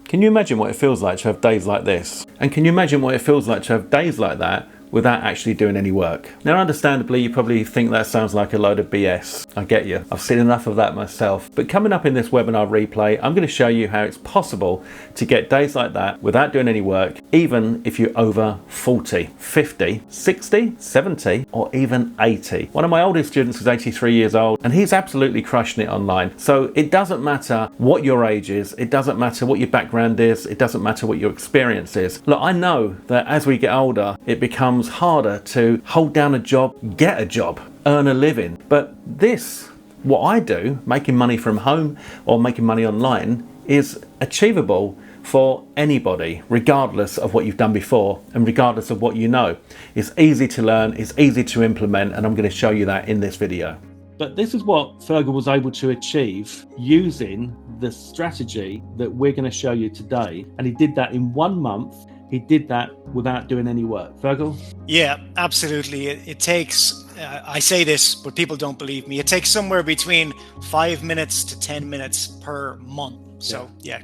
Can you imagine what it feels like to have days like this? And can you imagine what it feels like to have days like that without actually doing any work? Now, understandably, you probably think that sounds like a load of BS. I get you. I've seen enough of that myself. But coming up in this webinar replay, I'm going to show you how it's possible to get days like that without doing any work, even if you're over 40, 50, 60, 70, or even 80. One of my oldest students is 83 years old, and he's absolutely crushing it online. So it doesn't matter what your age is, it doesn't matter what your background is, it doesn't matter what your experience is. Look, I know that as we get older, it becomes harder to hold down a job, get a job, earn a living. But this, what I do, making money from home or making money online, is achievable for anybody, regardless of what you've done before and regardless of what you know. It's easy to learn, it's easy to implement, and I'm going to show you that in this video. But this is what Fergal was able to achieve using the strategy that we're going to show you today. And he did that in 1 month. He did that without doing any work. Fergal? Yeah, absolutely. It takes, I say this, but people don't believe me. It takes somewhere between 5 minutes to 10 minutes per month. So yeah,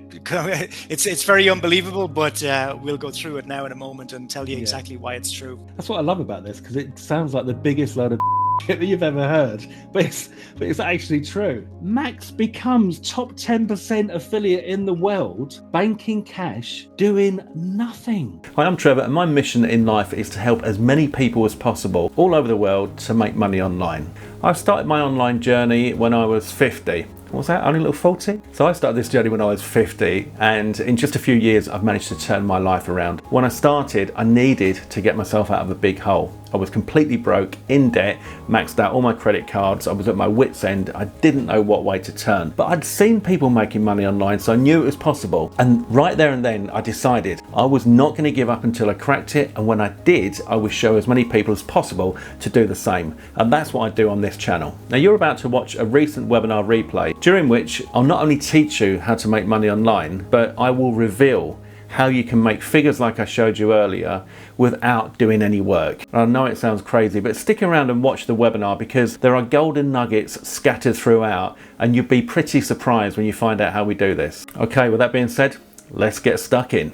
it's very unbelievable, but we'll go through it now in a moment and tell you exactly why it's true. That's what I love about this, because it sounds like the biggest load of that you've ever heard, but it's actually true. Max becomes top 10% affiliate in the world, banking cash, doing nothing. Hi, I'm Trevor, and my mission in life is to help as many people as possible all over the world to make money online. I started my online journey when I was 50. What was that, only a little 40? So I started this journey when I was 50, and in just a few years I've managed to turn my life around. When I started, I needed to get myself out of a big hole. I was completely broke, in debt, maxed out all my credit cards, I was at my wit's end, I didn't know what way to turn. But I'd seen people making money online, so I knew it was possible. And right there and then I decided I was not going to give up until I cracked it, and when I did, I would show as many people as possible to do the same. And that's what I do on this channel. Now, you're about to watch a recent webinar replay, during which I'll not only teach you how to make money online, but I will reveal how you can make figures like I showed you earlier without doing any work. I know it sounds crazy, but stick around and watch the webinar, because there are golden nuggets scattered throughout, and you'll be pretty surprised when you find out how we do this. Okay, with that being said, let's get stuck in.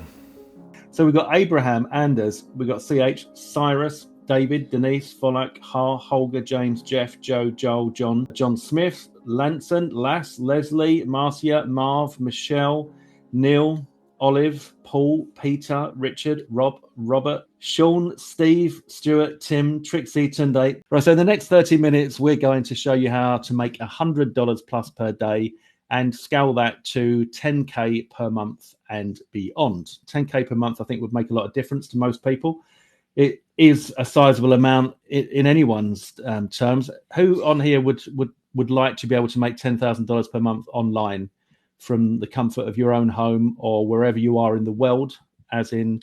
So we've got Abraham, Anders, we've got CH, Cyrus, David, Denise, Folak, Holger, James, Jeff, Joe, Joel, John Smith, Lanson, Lass, Leslie, Marcia, Marv, Michelle, Neil, Olive, Paul, Peter, Richard, Rob, Robert, Sean, Steve, Stuart, Tim, Trixie, Tunde. Right, so in the next 30 minutes, we're going to show you how to make $100 plus per day and scale that to 10K per month and beyond. 10K per month, I think, would make a lot of difference to most people. It is a sizable amount in anyone's terms. Who on here would like to be able to make $10,000 per month online from the comfort of your own home or wherever you are in the world, as in,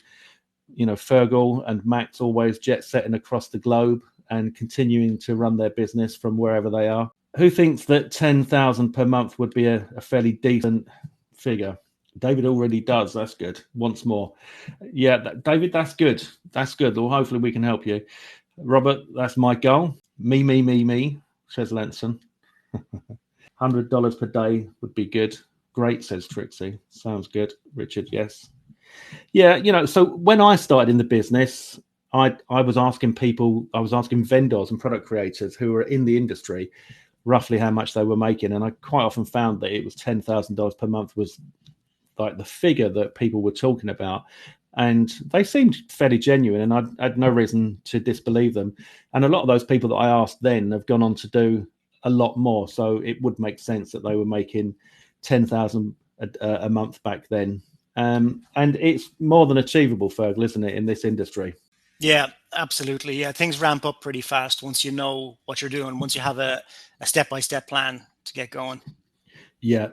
you know, Fergal and Max always jet setting across the globe and continuing to run their business from wherever they are? Who thinks that 10,000 per month would be a fairly decent figure? David already does. That's good. Once more. Yeah, David, that's good. That's good. Well, hopefully we can help you. Robert, that's my goal. Me, says Lanson. $100 per day would be good. Great, says Trixie. Sounds good. Richard, yes. Yeah, you know, so when I started in the business, I was asking vendors and product creators who were in the industry roughly how much they were making. And I quite often found that it was $10,000 per month was like the figure that people were talking about. And they seemed fairly genuine, and I had no reason to disbelieve them. And a lot of those people that I asked then have gone on to do a lot more. So it would make sense that they were making 10,000 a month back then. And it's more than achievable, Fergal, isn't it, in this industry? Yeah, absolutely. Yeah, things ramp up pretty fast once you know what you're doing, once you have a step-by-step plan to get going. Yeah,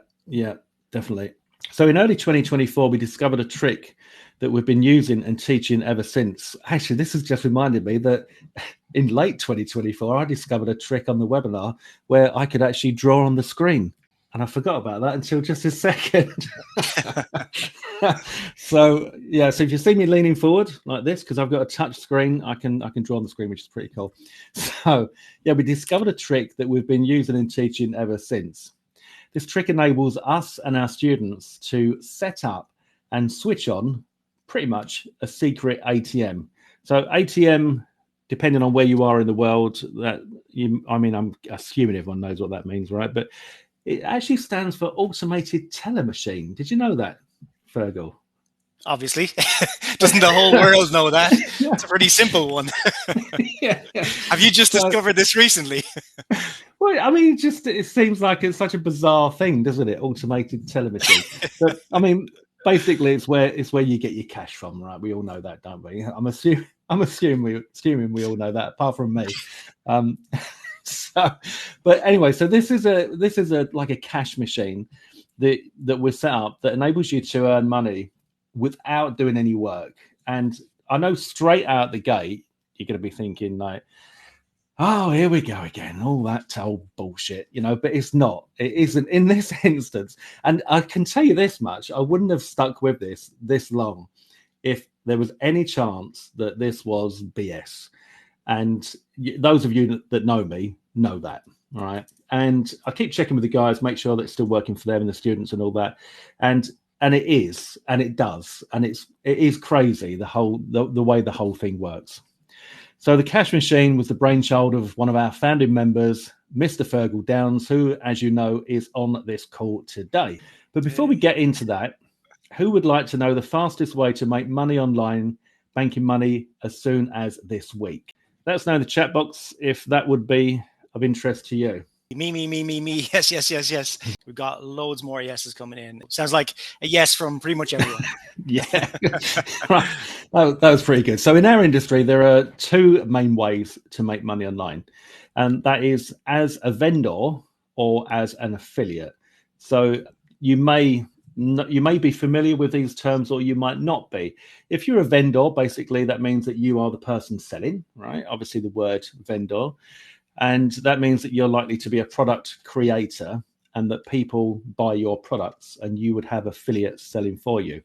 definitely. So in early 2024, we discovered a trick that we've been using and teaching ever since. Actually, this has just reminded me that in late 2024, I discovered a trick on the webinar where I could actually draw on the screen. And I forgot about that until just a second. So if you see me leaning forward like this, because I've got a touch screen, I can draw on the screen, which is pretty cool. So yeah, we discovered a trick that we've been using and teaching ever since. This trick enables us and our students to set up and switch on pretty much a secret ATM. So ATM, depending on where you are in the world, I'm assuming everyone knows what that means, right? But it actually stands for automated teller machine. Did you know that, Fergal? Obviously. Doesn't the whole world know that? It's a pretty simple one. Yeah. Have you just discovered this recently? Well, I mean, it seems like it's such a bizarre thing, doesn't it? Automated teller machine. But I mean, basically, it's where you get your cash from, right? We all know that, don't we? I'm assuming we all know that, apart from me. But anyway, so this is a like a cash machine that was set up that enables you to earn money without doing any work. And I know straight out the gate, you're going to be thinking like, oh, here we go again, all that old bullshit, but it's not. It isn't in this instance. And I can tell you this much, I wouldn't have stuck with this long if there was any chance that this was BS. And those of you that know me know that, all right? And I keep checking with the guys, make sure that it's still working for them and the students and all that. And it is, and it does, and it is crazy the way the whole thing works. So the cash machine was the brainchild of one of our founding members, Mr. Fergal Downs, who, as you know, is on this call today. But before we get into that, who would like to know the fastest way to make money online, banking money as soon as this week? Let us know in the chat box if that would be of interest to you. Me. Yes. We've got loads more yeses coming in. Sounds like a yes from pretty much everyone. Yeah, right. That was pretty good. So in our industry, there are two main ways to make money online, and that is as a vendor or as an affiliate. So you may be familiar with these terms, or you might not be. If you're a vendor, basically that means that you are the person selling, right? Obviously the word vendor. And that means that you're likely to be a product creator and that people buy your products and you would have affiliates selling for you.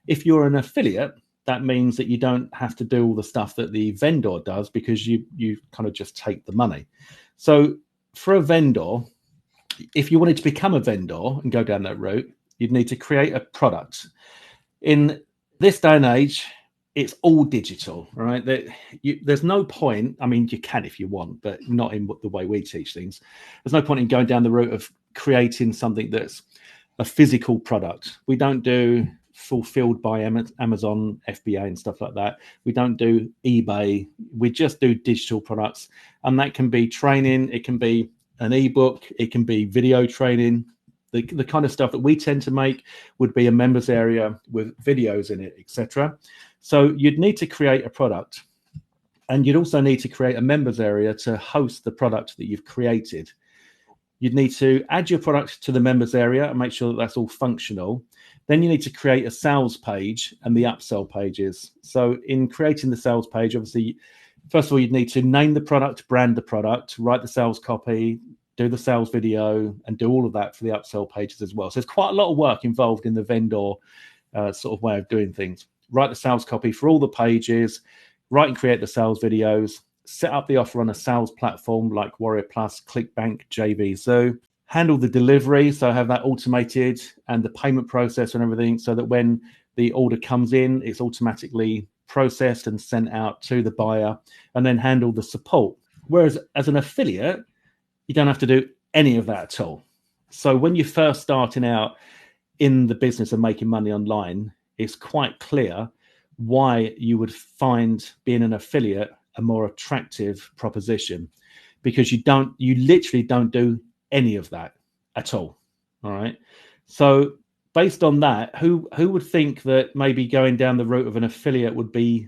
If you're an affiliate, that means that you don't have to do all the stuff that the vendor does because you kind of just take the money. So for a vendor, if you wanted to become a vendor and go down that route, you'd need to create a product. In this day and age, it's all digital, right? There's no point. I mean, you can if you want, but not in the way we teach things. There's no point in going down the route of creating something that's a physical product. We don't do fulfilled by Amazon, FBA and stuff like that. We don't do eBay. We just do digital products. And that can be training. It can be an ebook. It can be video training. The kind of stuff that we tend to make would be a members area with videos in it, etc. So you'd need to create a product, and you'd also need to create a members area to host the product that you've created. You'd need to add your product to the members area and make sure that that's all functional. Then you need to create a sales page and the upsell pages. So in creating the sales page, obviously, first of all, you'd need to name the product, brand the product, write the sales copy, do the sales video, and do all of that for the upsell pages as well. So there's quite a lot of work involved in the vendor sort of way of doing things. Write the sales copy for all the pages, write and create the sales videos, set up the offer on a sales platform like WarriorPlus, ClickBank, JVZoo, handle the delivery, so have that automated, and the payment process and everything, so that when the order comes in, it's automatically processed and sent out to the buyer, and then handle the support. Whereas as an affiliate, you don't have to do any of that at all. So when you're first starting out in the business of making money online, it's quite clear why you would find being an affiliate a more attractive proposition, because you literally don't do any of that at all. All right. So based on that, who would think that maybe going down the route of an affiliate would be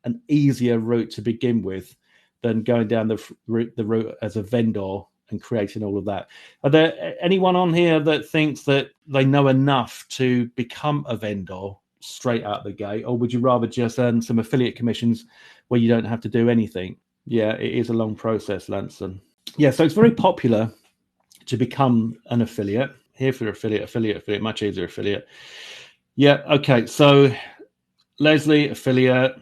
an easier route to begin with than going down the route as a vendor and creating all of that? Are there anyone on here that thinks that they know enough to become a vendor straight out the gate, or would you rather just earn some affiliate commissions where you don't have to do anything? Yeah, it is a long process, Lanson. Yeah, so it's very popular to become an affiliate. Here for affiliate, much easier affiliate. Yeah, okay, so Leslie, affiliate.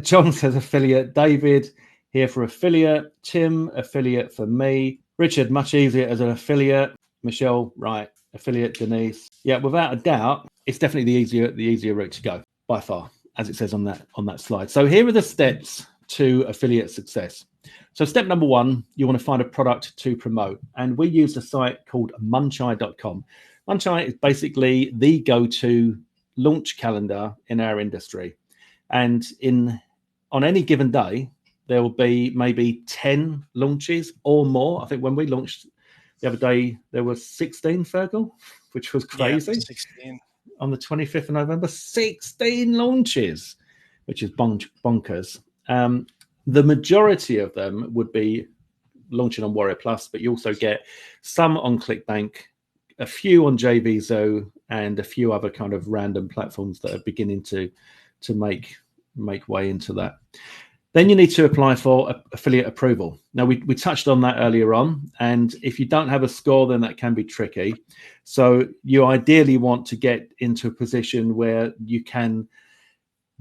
John says affiliate. David, here for affiliate. Tim, affiliate for me. Richard, much easier as an affiliate. Michelle, right, affiliate. Denise, Yeah, without a doubt, it's definitely the easier route to go by far, as it says on that slide. So here are the steps to affiliate success. So step number one, you want to find a product to promote. And we use a site called muncheye.com. Muncheye is basically the go-to launch calendar in our industry. And on any given day, there will be maybe 10 launches or more. I think when we launched the other day, there were 16, Fergal, which was crazy. Yeah, 16. On the 25th of November, 16 launches, which is bonkers. The majority of them would be launching on WarriorPlus, but you also get some on ClickBank, a few on JVZoo, and a few other kind of random platforms that are beginning to make way into that. Then you need to apply for affiliate approval. Now, we touched on that earlier on, and if you don't have a score, then that can be tricky. So you ideally want to get into a position where you can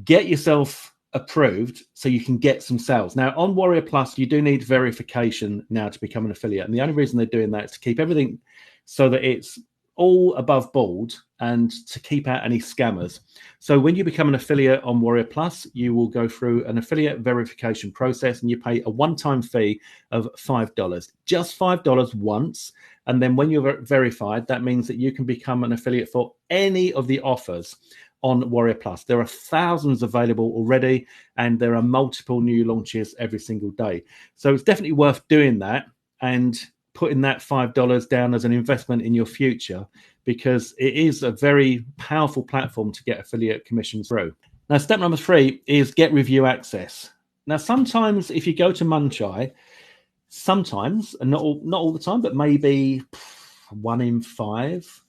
get yourself approved so you can get some sales. Now, on WarriorPlus, you do need verification now to become an affiliate. And the only reason they're doing that is to keep everything so that it's all above board and to keep out any scammers. So when you become an affiliate on WarriorPlus, you will go through an affiliate verification process and you pay a one-time fee of $5, just $5 once. And then when you're verified, that means that you can become an affiliate for any of the offers on WarriorPlus. There are thousands available already, and there are multiple new launches every single day. So it's definitely worth doing that and putting that $5 down as an investment in your future, because it is a very powerful platform to get affiliate commissions through. Now, step number 3 is get review access. Now, sometimes if you go to Muncheye, sometimes, and not all the time, but maybe 1 in 5,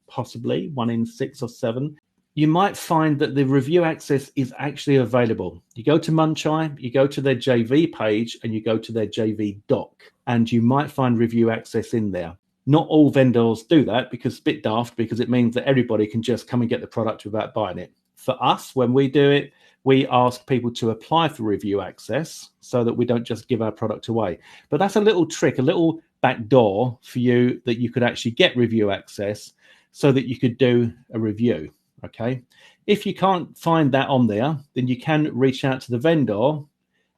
possibly 1 in 6 or 7, you might find that the review access is actually available. You go to Muncheye, you go to their JV page, and you go to their JV doc, and you might find review access in there. Not all vendors do that, because it's a bit daft, because it means that everybody can just come and get the product without buying it. For us, when we do it, we ask people to apply for review access so that we don't just give our product away. But that's a little trick, a little back door for you, that you could actually get review access so that you could do a review. Okay, if you can't find that on there, then you can reach out to the vendor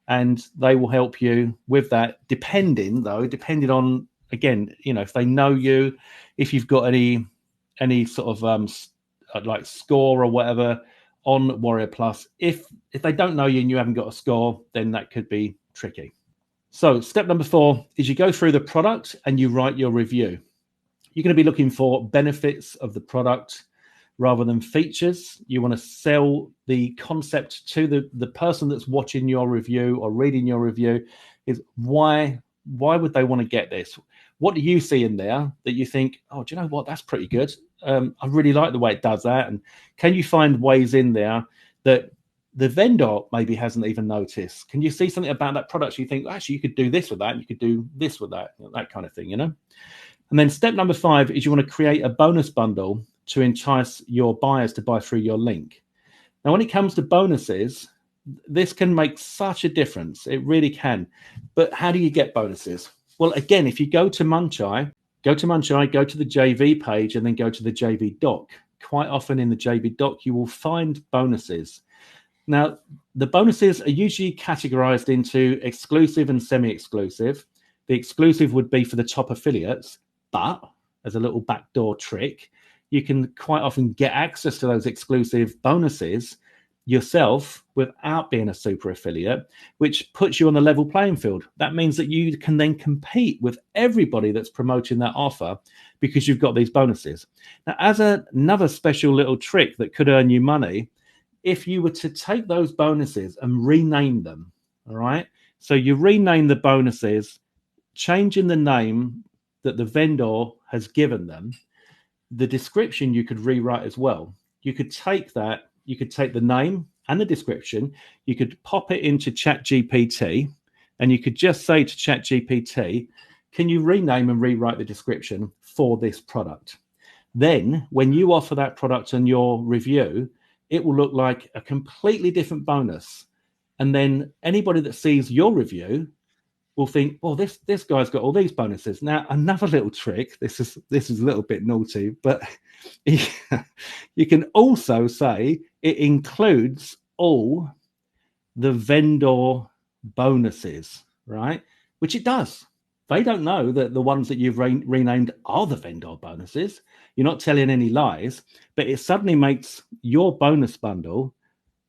and they will help you with that, depending on, again, if they know you, if you've got any sort of like score or whatever on WarriorPlus. If they don't know you and you haven't got a score, then that could be tricky. So step number 4 is you go through the product and you write your review. You're going to be looking for benefits of the product rather than features. You want to sell the concept to the person that's watching your review or reading your review. Is why would they want to get this? What do you see in there that you think, oh, do you know what, that's pretty good? I really like the way it does that. And can you find ways in there that the vendor maybe hasn't even noticed? Can you see something about that product you think, actually, you could do this with that, and you could do this with that, that kind of thing, And then step number 5 is you want to create a bonus bundle to entice your buyers to buy through your link. Now, when it comes to bonuses, this can make such a difference. It really can. But how do you get bonuses? Well, again, if you go to Muncheye, go to the JV page, and then go to the JV doc. Quite often in the JV doc, you will find bonuses. Now, the bonuses are usually categorized into exclusive and semi-exclusive. The exclusive would be for the top affiliates, but as a little backdoor trick, you can quite often get access to those exclusive bonuses yourself without being a super affiliate, which puts you on the level playing field. That means that you can then compete with everybody that's promoting that offer because you've got these bonuses. Now, as another special little trick that could earn you money, if you were to take those bonuses and rename them, all right? So you rename the bonuses, changing the name that the vendor has given them. The description you could rewrite as well. You could take the name and the description, you could pop it into ChatGPT, and you could just say to ChatGPT, can you rename and rewrite the description for this product? Then when you offer that product on your review, it will look like a completely different bonus. And then anybody that sees your review will think, well, this guy's got all these bonuses. Now, another little trick, this is a little bit naughty, but you can also say it includes all the vendor bonuses, right? Which it does. They don't know that the ones that you've renamed are the vendor bonuses. You're not telling any lies, but it suddenly makes your bonus bundle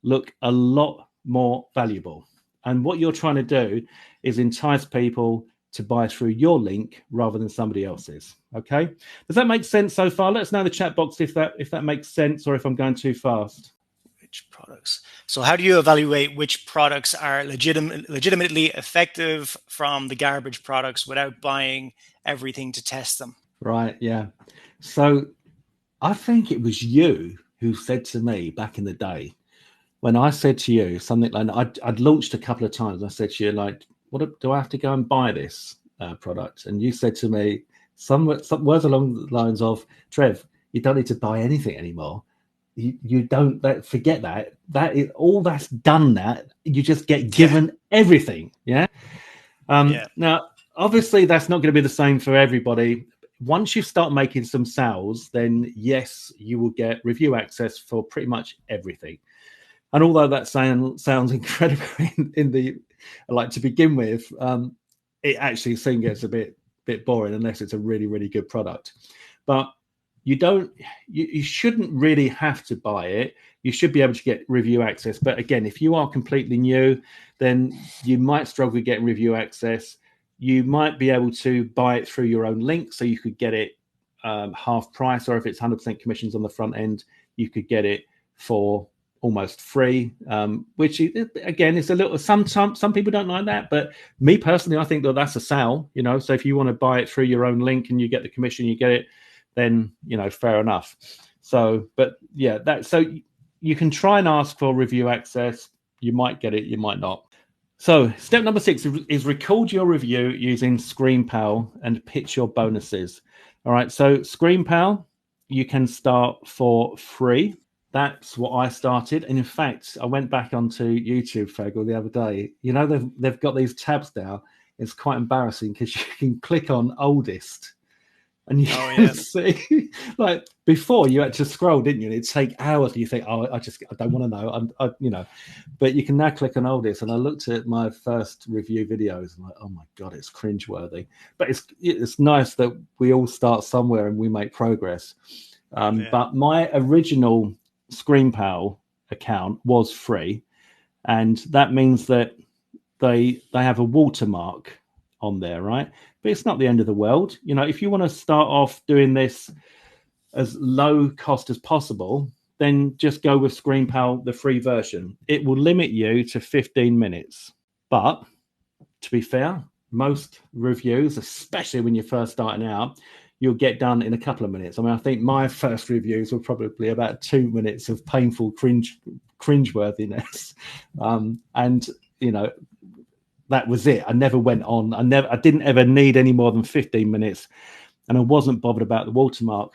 look a lot more valuable. And what you're trying to do is entice people to buy through your link rather than somebody else's. Okay, does that make sense so far? Let us know in the chat box if that makes sense or if I'm going too fast. Which products? So how do you evaluate which products are legitimately effective from the garbage products without buying everything to test them? Right, yeah. So I think it was you who said to me back in the day, when I said to you something like, I'd launched a couple of times. I said to you, like, what do I have to go and buy this product? And you said to me some words along the lines of, Trev, you don't need to buy anything anymore. You don't forget that is all that's done. That you just get given everything. Yeah. Now, obviously, that's not going to be the same for everybody. Once you start making some sales, then yes, you will get review access for pretty much everything. And although that sounds incredible in the like to begin with, it actually soon gets a bit boring unless it's a really, really good product. But you shouldn't really have to buy it. You should be able to get review access. But again, if you are completely new, then you might struggle with getting review access. You might be able to buy it through your own link, so you could get it half price, or if it's 100% commissions on the front end, you could get it for almost free, which again is a little. Some people don't like that, but me personally, I think that's a sale. So if you want to buy it through your own link and you get the commission, you get it, then fair enough. So, but yeah, so you can try and ask for review access. You might get it, you might not. So step number 6 is record your review using ScreenPal and pitch your bonuses. All right, so ScreenPal, you can start for free. That's what I started. And in fact, I went back onto YouTube, Fagel, the other day. They've got these tabs now. It's quite embarrassing because you can click on oldest. And you can see, like before, you had to scroll, didn't you? And it'd take hours. And you think, I don't want to know. But you can now click on oldest. And I looked at my first review videos and like, oh my God, it's cringeworthy. But it's nice that we all start somewhere and we make progress. But my original ScreenPal account was free, and that means that they have a watermark on there, right? But it's not the end of the world. If you want to start off doing this as low cost as possible, then just go with ScreenPal, the free version. It will limit you to 15 minutes. But to be fair, most reviews, especially when you're first starting out, you'll get done in a couple of minutes. I mean, I think my first reviews were probably about 2 minutes of painful cringeworthiness. And, that was it. I never went on. I didn't ever need any more than 15 minutes. And I wasn't bothered about the watermark.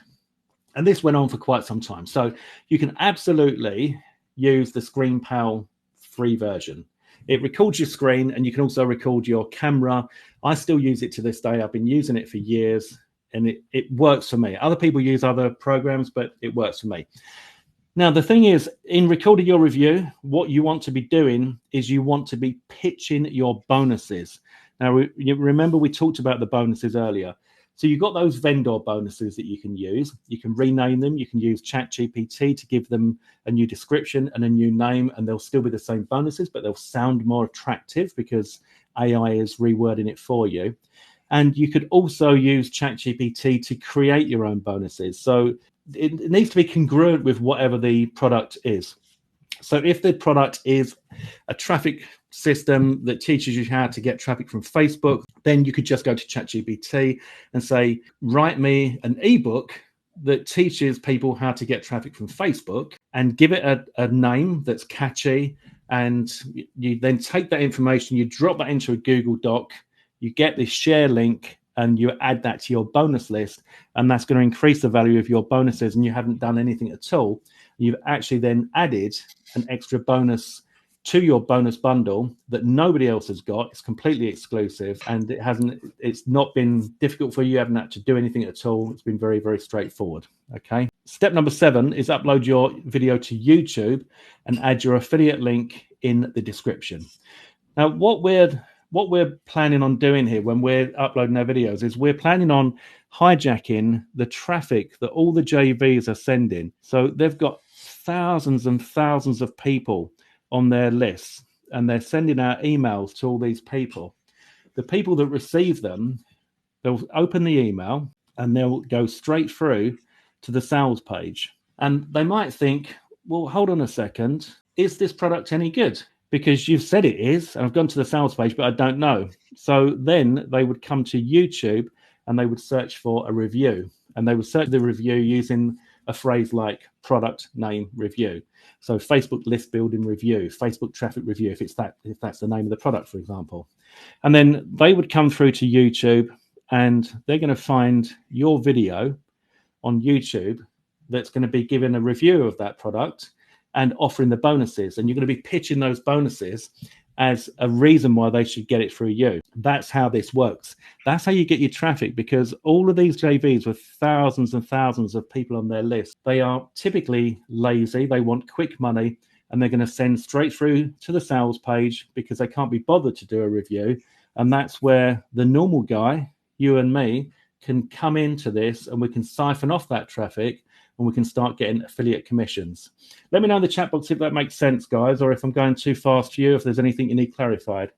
And this went on for quite some time. So you can absolutely use the ScreenPal free version. It records your screen, and you can also record your camera. I still use it to this day. I've been using it for years, and it works for me. Other people use other programs, but it works for me. Now, the thing is, in recording your review, what you want to be doing is you want to be pitching your bonuses. Now, you remember we talked about the bonuses earlier. So you've got those vendor bonuses that you can use. You can rename them. You can use ChatGPT to give them a new description and a new name, and they'll still be the same bonuses, but they'll sound more attractive because AI is rewording it for you. And you could also use ChatGPT to create your own bonuses. So it needs to be congruent with whatever the product is. So if the product is a traffic system that teaches you how to get traffic from Facebook, then you could just go to ChatGPT and say, write me an ebook that teaches people how to get traffic from Facebook, and give it a name that's catchy. And you then take that information, you drop that into a Google Doc, you get this share link, and you add that to your bonus list, and that's going to increase the value of your bonuses, and you haven't done anything at all. You've actually then added an extra bonus to your bonus bundle that nobody else has got. It's completely exclusive, and it's not been difficult for you. You haven't had to do anything at all. It's been very, very straightforward. Okay. Step number 7 is upload your video to YouTube and add your affiliate link in the description. Now, what we're planning on doing here when we're uploading our videos is we're planning on hijacking the traffic that all the JVs are sending. So they've got thousands and thousands of people on their lists, and they're sending out emails to all these people. The people that receive them, they'll open the email and they'll go straight through to the sales page. And they might think, well, hold on a second, is this product any good? Because you've said it is, and I've gone to the sales page, but I don't know. So then they would come to YouTube and they would search for a review, and they would search the review using a phrase like product name review. So Facebook list building review, Facebook traffic review, if that's the name of the product, for example. And then they would come through to YouTube, and they're going to find your video on YouTube that's going to be giving a review of that product and offering the bonuses. And you're going to be pitching those bonuses as a reason why they should get it through you. That's how this works. That's how you get your traffic, because all of these JVs with thousands and thousands of people on their list, they are typically lazy. They want quick money, and they're going to send straight through to the sales page because they can't be bothered to do a review. And that's where the normal guy, you and me, can come into this, and we can siphon off that traffic, and we can start getting affiliate commissions. Let me know in the chat box if that makes sense, guys, or if I'm going too fast for you, if there's anything you need clarified.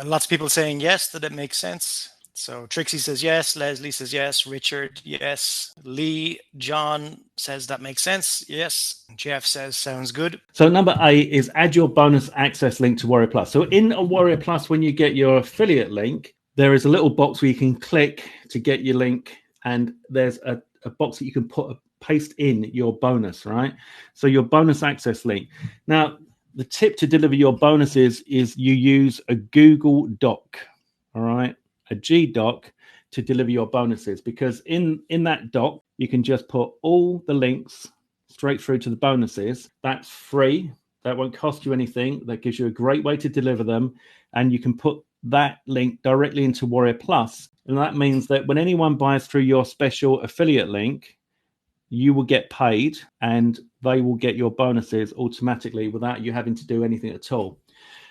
Lots of people saying yes, that it makes sense. So Trixie says yes, Leslie says yes, Richard, yes, Lee, John says that makes sense, yes, Jeff says sounds good. So number 8 is add your bonus access link to WarriorPlus. So in a WarriorPlus, when you get your affiliate link, there is a little box where you can click to get your link, and there's a box that you can paste in your bonus, right? So your bonus access link. Now, the tip to deliver your bonuses is you use a Google Doc, all right? A G Doc to deliver your bonuses, because in that doc, you can just put all the links straight through to the bonuses. That's free. That won't cost you anything. That gives you a great way to deliver them. And you can put that link directly into WarriorPlus. And that means that when anyone buys through your special affiliate link, you will get paid and they will get your bonuses automatically without you having to do anything at all.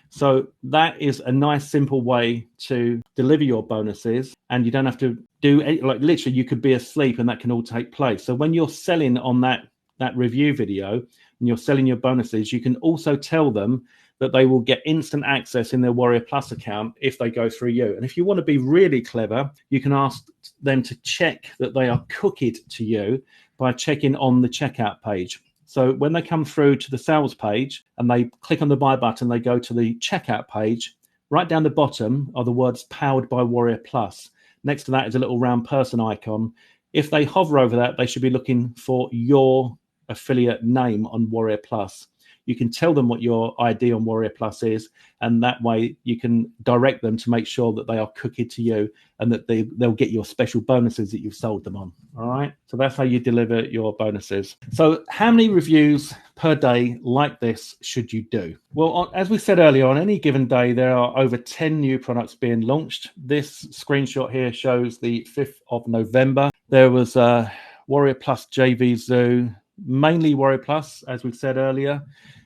So that is a nice, simple way to deliver your bonuses, and you don't have to do any, like literally you could be asleep and that can all take place. So when you're selling on that review video and you're selling your bonuses, you can also tell them that they will get instant access in their WarriorPlus account if they go through you. And if you want to be really clever, you can ask them to check that they are cookied to you by checking on the checkout page. So when they come through to the sales page and they click on the buy button, they go to the checkout page. Right down the bottom are the words powered by WarriorPlus. Next to that is a little round person icon. If they hover over that, they should be looking for your affiliate name on WarriorPlus. You can tell them what your ID on WarriorPlus is, and that way you can direct them to make sure that they are cookied to you and that they'll get your special bonuses that you've sold them on. All right. So that's how you deliver your bonuses. So how many reviews per day like this should you do? Well, as we said earlier, on any given day, there are over 10 new products being launched. This screenshot here shows the 5th of November. There was a WarriorPlus JV Zoo, mainly WarriorPlus, as we said earlier.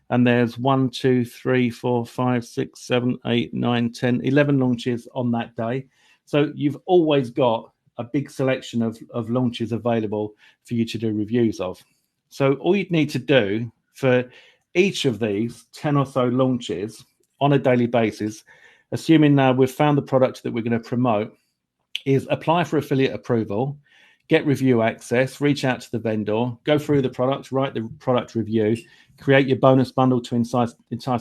And there's 1, 2, 3, 4, 5, 6, 7, 8, 9, 10, 11 launches on that day. So you've always got a big selection of launches available for you to do reviews of. So all you'd need to do for each of these 10 or so launches on a daily basis, assuming we've found the product that we're going to promote, is apply for affiliate approval, get review access, reach out to the vendor, go through the product, write the product review, create your bonus bundle to entice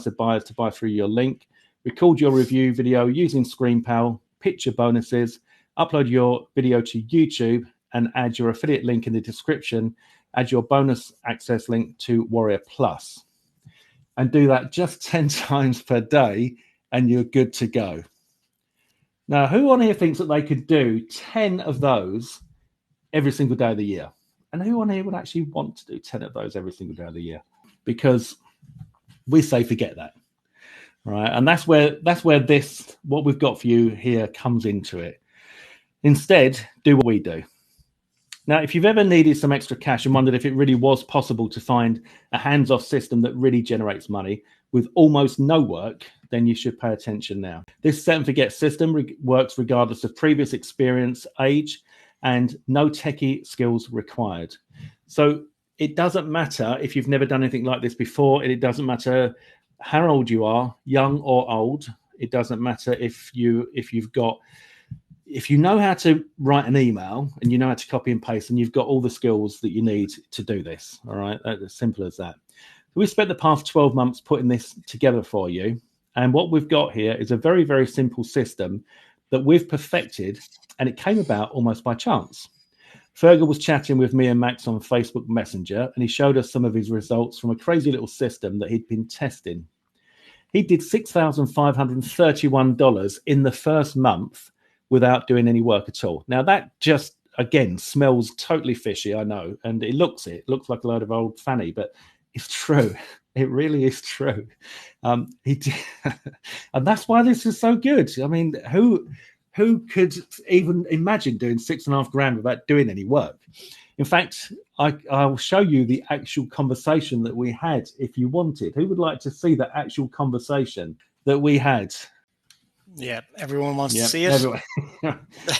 the buyers to buy through your link, record your review video using ScreenPal, pitch your bonuses, upload your video to YouTube, and add your affiliate link in the description, add your bonus access link to WarriorPlus. And do that just 10 times per day, and you're good to go. Now, who on here thinks that they could do 10 of those every single day of the year? And who on here would actually want to do 10 of those every single day of the year? Because we say forget that. right? And that's where this, what we've got for you here, comes into it. Instead, do what we do. Now, if you've ever needed some extra cash and wondered if it really was possible to find a hands-off system that really generates money with almost no work, then you should pay attention now. This set and forget system works regardless of previous experience, age, and no techie skills required. So it doesn't matter if you've never done anything like this before, and it doesn't matter how old you are, young or old. It doesn't matter if you know how to write an email and you know how to copy and paste, and you've got all the skills that you need to do this. All right, that's as simple as that. We spent the past 12 months putting this together for you. And what we've got here is a very, very simple system that we've perfected, and it came about almost by chance. Fergal was chatting with me and Max on Facebook Messenger, and he showed us some of his results from a crazy little system that he'd been testing. He did $6,531 in the first month without doing any work at all. Now, that just, again, smells totally fishy, I know, and it looks like a load of old fanny, but it's true. It really is true. He did, and that's why this is so good. I mean, who could even imagine doing $6,500 without doing any work? In fact, I'll show you the actual conversation that we had if you wanted. Who would like to see the actual conversation that we had? Yeah, everyone wants to see it.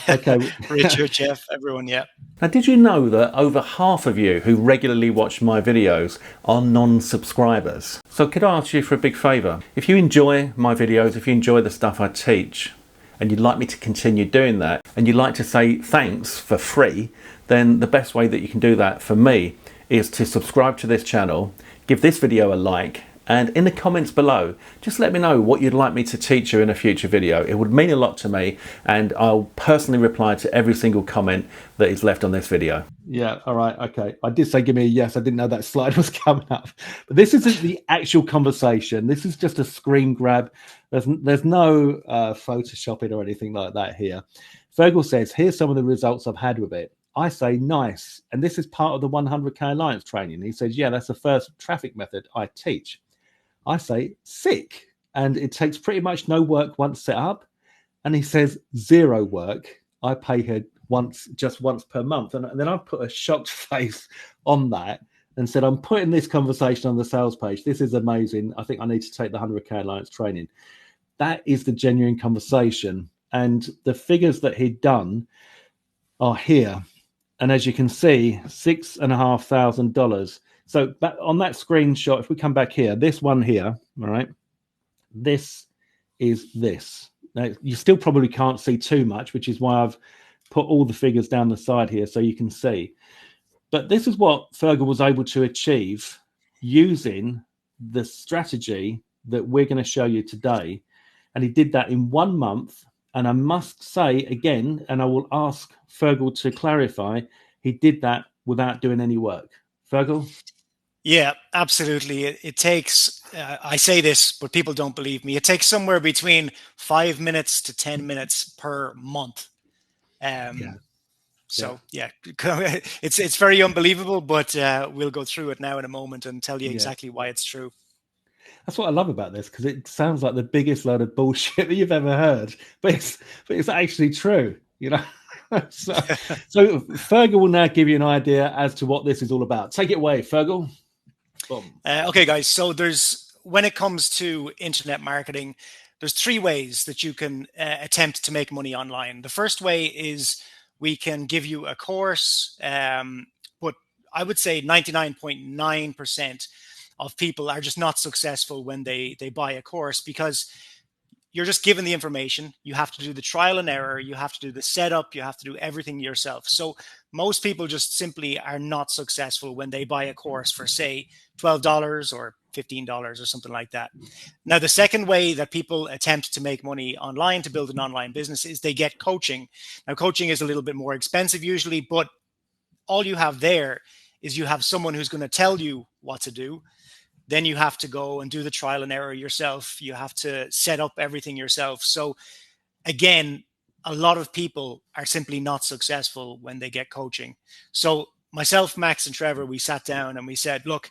Okay. Richard, Jeff, everyone, yeah. Now, did you know that over half of you who regularly watch my videos are non-subscribers? So could I ask you for a big favour? If you enjoy my videos, if you enjoy the stuff I teach, and you'd like me to continue doing that, and you'd like to say thanks for free, then the best way that you can do that for me is to subscribe to this channel, give this video a like, and in the comments below, just let me know what you'd like me to teach you in a future video. It would mean a lot to me, and I'll personally reply to every single comment that is left on this video. Yeah, all right, okay. I did say give me a yes. I didn't know that slide was coming up. But this isn't the actual conversation. This is just a screen grab. There's no photoshopping or anything like that here. Fergal says, here's some of the results I've had with it. I say, nice. And this is part of the 100K Alliance training. He says, yeah, that's the first traffic method I teach. I say, sick. And it takes pretty much no work once set up. And he says, zero work. I pay her just once per month. And then I put a shocked face on that and said, I'm putting this conversation on the sales page. This is amazing. I think I need to take the 100K Alliance training. That is the genuine conversation. And the figures that he'd done are here. And as you can see, $6,500. So on that screenshot, if we come back here, this one here, all right, this is this. Now, you still probably can't see too much, which is why I've put all the figures down the side here so you can see. But this is what Fergal was able to achieve using the strategy that we're going to show you today. And he did that in 1 month. And I must say again, and I will ask Fergal to clarify, he did that without doing any work. Fergal? Yeah, absolutely. It takes, I say this, but people don't believe me. It takes somewhere between 5 minutes to 10 minutes per month. So it's very unbelievable, but we'll go through it now in a moment and tell you exactly why it's true. That's what I love about this, because it sounds like the biggest load of bullshit that you've ever heard, but it's actually true, you know. so Fergal will now give you an idea as to what this is all about. Take it away, Fergal. Okay, guys. So when it comes to internet marketing, there's 3 ways that you can attempt to make money online. The first way is we can give you a course, but I would say 99.9% of people are just not successful when they buy a course, because you're just given the information. You have to do the trial and error. You have to do the setup. You have to do everything yourself. So most people just simply are not successful when they buy a course for, say, $12 or $15 or something like that. Now, the second way that people attempt to make money online, to build an online business, is they get coaching. Now, coaching is a little bit more expensive usually, but all you have there is you have someone who's going to tell you what to do. Then you have to go and do the trial and error yourself. You have to set up everything yourself. So again, a lot of people are simply not successful when they get coaching. So myself, Max, and Trevor, we sat down and we said, look,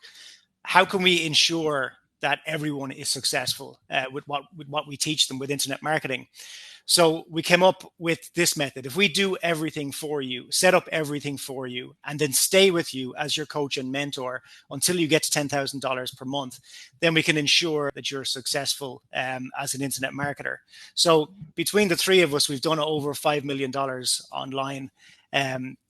how can we ensure that everyone is successful with what we teach them with internet marketing. So we came up with this method. If we do everything for you, set up everything for you, and then stay with you as your coach and mentor until you get to $10,000 per month, then we can ensure that you're successful as an internet marketer. So between the three of us, we've done over $5 million online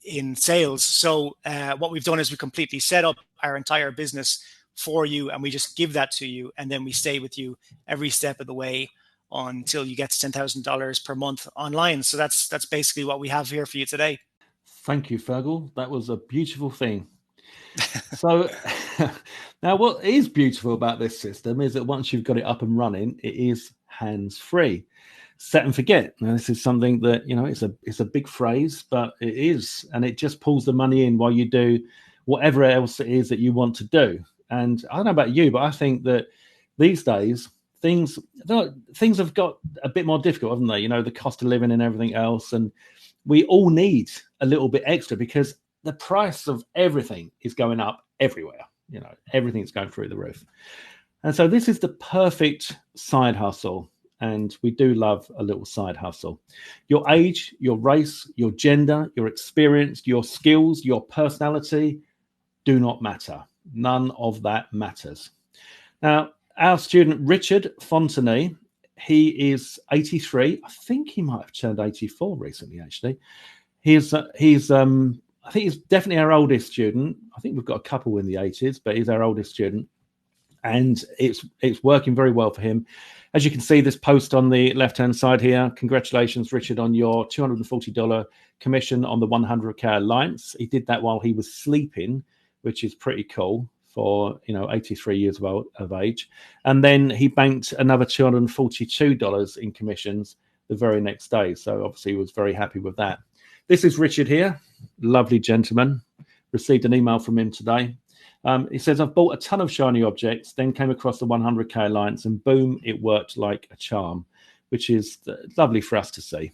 in sales. So what we've done is we completely set up our entire business for you, and we just give that to you, and then we stay with you every step of the way until you get to $10,000 per month online. So that's basically what we have here for you today. Thank you, Fergal. That was a beautiful thing. So now what is beautiful about this system is that once you've got it up and running, it is hands-free. Set and forget. Now, this is something that, it's a big phrase, but it is, and it just pulls the money in while you do whatever else it is that you want to do. And I don't know about you, but I think that these days things have got a bit more difficult, haven't they? The cost of living and everything else, and we all need a little bit extra because the price of everything is going up everywhere. Everything's going through the roof. And so this is the perfect side hustle. And we do love a little side hustle. Your age, your race, your gender, your experience, your skills, your personality do not matter. None of that matters. Now, our student, Richard Fontenay, he is 83. I think he might have turned 84 recently, actually. I think he's definitely our oldest student. I think we've got a couple in the 80s, but he's our oldest student. And it's working very well for him. As you can see, this post on the left-hand side here, congratulations, Richard, on your $240 commission on the 100K Alliance. He did that while he was sleeping, which is pretty cool for 83 years of age. And then he banked another $242 in commissions the very next day. So obviously he was very happy with that. This is Richard here, lovely gentleman. Received an email from him today. He says, I've bought a ton of shiny objects, then came across the 100K Alliance, and boom, it worked like a charm, which is lovely for us to see.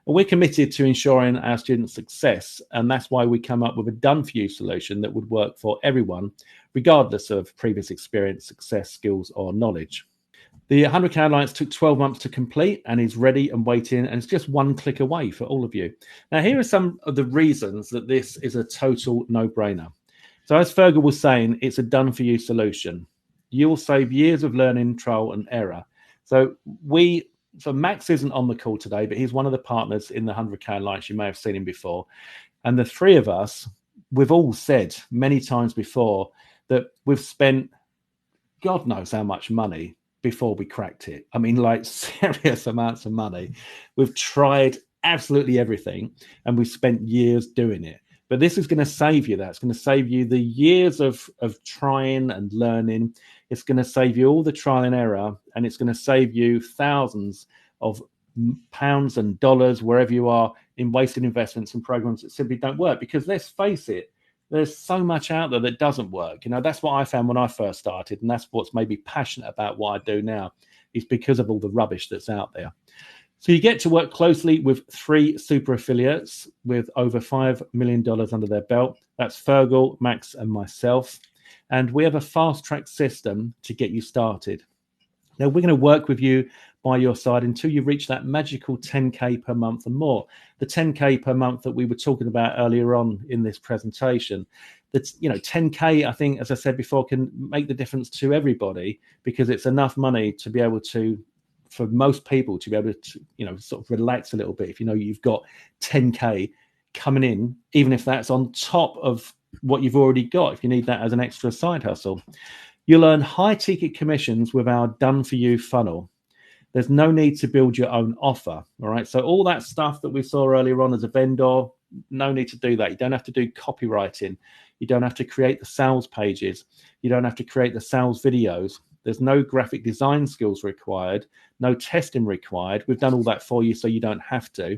And we're committed to ensuring our students' success, and that's why we come up with a done-for-you solution that would work for everyone, regardless of previous experience, success, skills, or knowledge. The 100K Alliance took 12 months to complete and is ready and waiting, and it's just one click away for all of you. Now, here are some of the reasons that this is a total no-brainer. So as Fergal was saying, it's a done-for-you solution. You'll save years of learning, trial and error. So Max isn't on the call today, but he's one of the partners in the 100K Alliance. You may have seen him before. And the three of us, we've all said many times before that we've spent God knows how much money before we cracked it. I mean, like serious amounts of money. We've tried absolutely everything and we've spent years doing it. But this is going to save you that. It's going to save you the years of trying and learning. It's going to save you all the trial and error, and it's going to save you thousands of pounds and dollars wherever you are in wasted investments and programs that simply don't work. Because let's face it, there's so much out there that doesn't work. That's what I found when I first started, and that's what's made me passionate about what I do now, is because of all the rubbish that's out there. So you get to work closely with 3 super affiliates with over $5 million under their belt. That's Fergal, Max, and myself. And we have a fast-track system to get you started. Now, we're going to work with you by your side until you reach that magical 10K per month and more. The 10K per month that we were talking about earlier on in this presentation. That's 10K, I think, as I said before, can make the difference to everybody because it's enough money to be able to, for most people, to be able to, sort of relax a little bit. If you've got 10K coming in, even if that's on top of what you've already got, if you need that as an extra side hustle. You'll earn high ticket commissions with our done for you funnel. There's no need to build your own offer. All right. So all that stuff that we saw earlier on as a vendor, no need to do that. You don't have to do copywriting. You don't have to create the sales pages. You don't have to create the sales videos. There's no graphic design skills required, no testing required. We've done all that for you so you don't have to.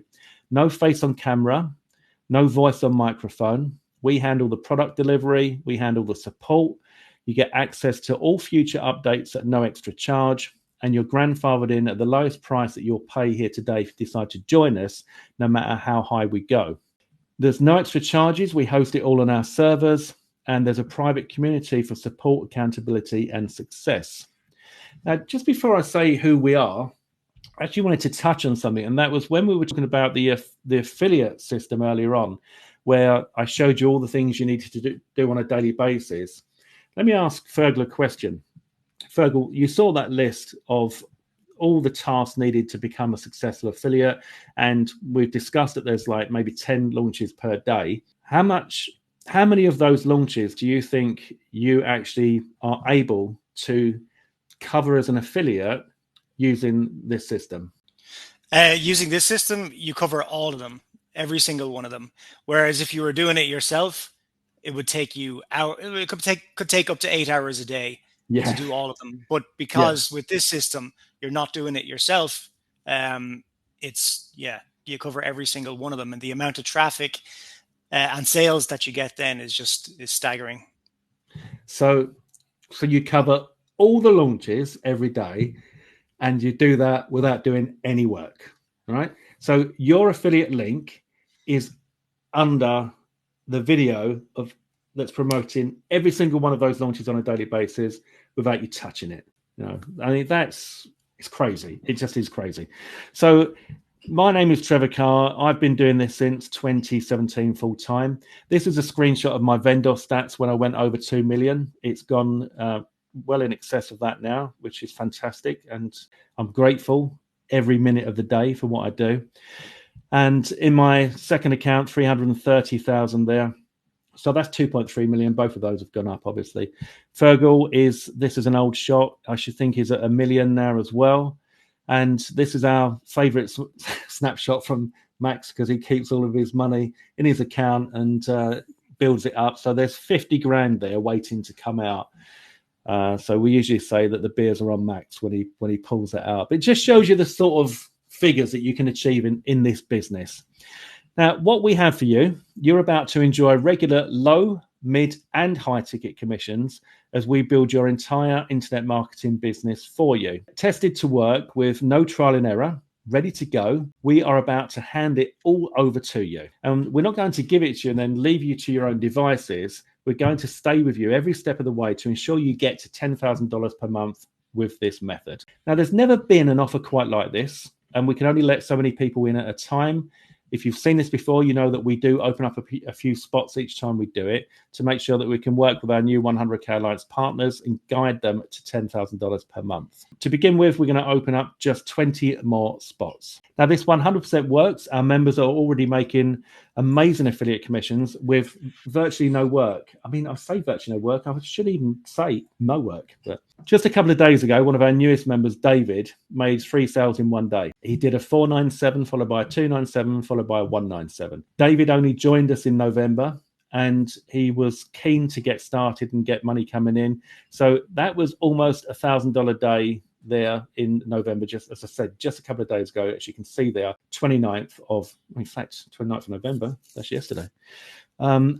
No face on camera, no voice on microphone. We handle the product delivery. We handle the support. You get access to all future updates at no extra charge. And you're grandfathered in at the lowest price that you'll pay here today if you decide to join us, no matter how high we go. There's no extra charges. We host it all on our servers. And there's a private community for support, accountability, and success. Now, just before I say who we are, I actually wanted to touch on something, and that was when we were talking about the affiliate system earlier on, where I showed you all the things you needed to do on a daily basis. Let me ask Fergal a question. Fergal, you saw that list of all the tasks needed to become a successful affiliate, and we've discussed that there's like maybe 10 launches per day. How many of those launches do you think you actually are able to cover as an affiliate using this system? Using this system, you cover all of them, every single one of them. Whereas if you were doing it yourself, it would take you out. It could take up to 8 hours a day to do all of them. But because with this system, you're not doing it yourself, you cover every single one of them, and the amount of traffic and sales that you get then is staggering. So you cover all the launches every day, and you do that without doing any work, right? So your affiliate link is under the video that's promoting every single one of those launches on a daily basis without you touching it. I mean, it's crazy. It just is crazy. So my name is Trevor Carr. I've been doing this since 2017 full time. This is a screenshot of my vendor stats when I went over 2 million. It's gone well in excess of that now, which is fantastic. And I'm grateful every minute of the day for what I do. And in my second account, 330,000 there. So that's 2.3 million. Both of those have gone up, obviously. Fergal this is an old shot. I should think he's at 1 million now as well. And this is our favorite snapshot from Max, because he keeps all of his money in his account and builds it up. So there's 50 grand there waiting to come out. So we usually say that the beers are on Max when he pulls it out. But it just shows you the sort of figures that you can achieve in this business. Now, what we have for you, you're about to enjoy regular low, mid, and high ticket commissions as we build your entire internet marketing business for you. Tested to work with no trial and error, ready to go. We are about to hand it all over to you. And we're not going to give it to you and then leave you to your own devices. We're going to stay with you every step of the way to ensure you get to $10,000 per month with this method. Now, there's never been an offer quite like this, and we can only let so many people in at a time. If you've seen this before, you know that we do open up a few spots each time we do it to make sure that we can work with our new 100K Alliance partners and guide them to $10,000 per month. To begin with, we're going to open up just 20 more spots. Now, this 100% works. Our members are already making amazing affiliate commissions with virtually no work. I mean, I say virtually no work. I should even say no work. But just a couple of days ago, one of our newest members, David, made 3 sales in one day. He did a 497 followed by a 297 followed by a 197. David only joined us in November, and he was keen to get started and get money coming in. So that was almost $1,000 a day there in November, just as I said, just a couple of days ago. As you can see there, 29th of November, that's yesterday. So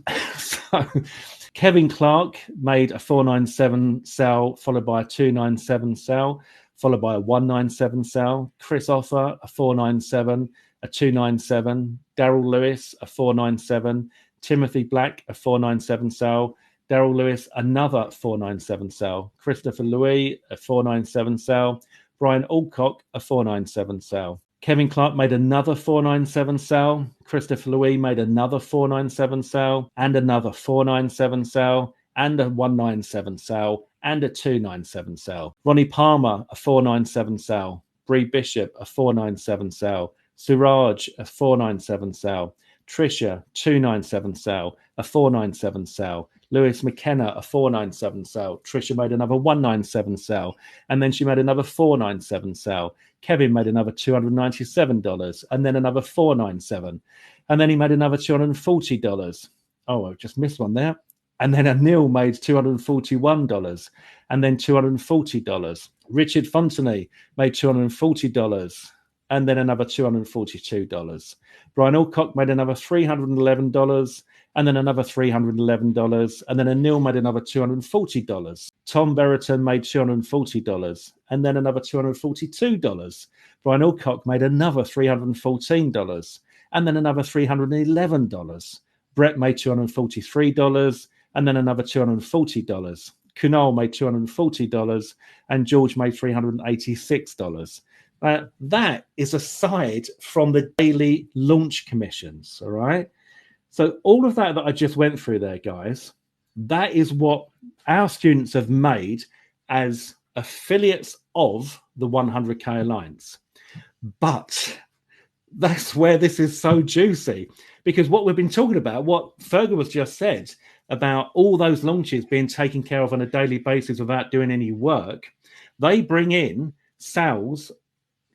Kevin Clark made a 497 sell followed by a 297 sell followed by a 197 sell. Chris Offer, a 497, a 297. Daryl Lewis, a 497. Timothy Black, a 497 sell. Daryl Lewis, another 497 sell. Christopher Louis, a 497 sell. Brian Alcock, a 497 sell. Kevin Clark made another 497 sell. Christopher Louis made another 497 sell, and another 497 sell, and a 197 sell, and a 297 sell. Ronnie Palmer, a 497 sell. Bree Bishop, a 497 sell. Suraj, a 497 sell. Trisha, 297 sell, a 497 sell. Lewis McKenna, a 497 sell. Trisha made another 197 sell, and then she made another 497 sell. Kevin made another $297, and then another 497, and then he made another $240. Oh, I just missed one there. And then Anil made $241, and then $240. Richard Fontenay made $240, and then another $242. Brian Alcock made another $311, and then another $311, and then Anil made another $240. Tom Berriton made $240, and then another $242. Brian Alcock made another $314, and then another $311. Brett made $243, and then another $240. Kunal made $240, and George made $386. That is aside from the daily launch commissions, all right? So all of that I just went through there, guys, that is what our students have made as affiliates of the 100K Alliance. But that's where this is so juicy, because what we've been talking about, what Fergal was just said about all those launches being taken care of on a daily basis without doing any work, they bring in sales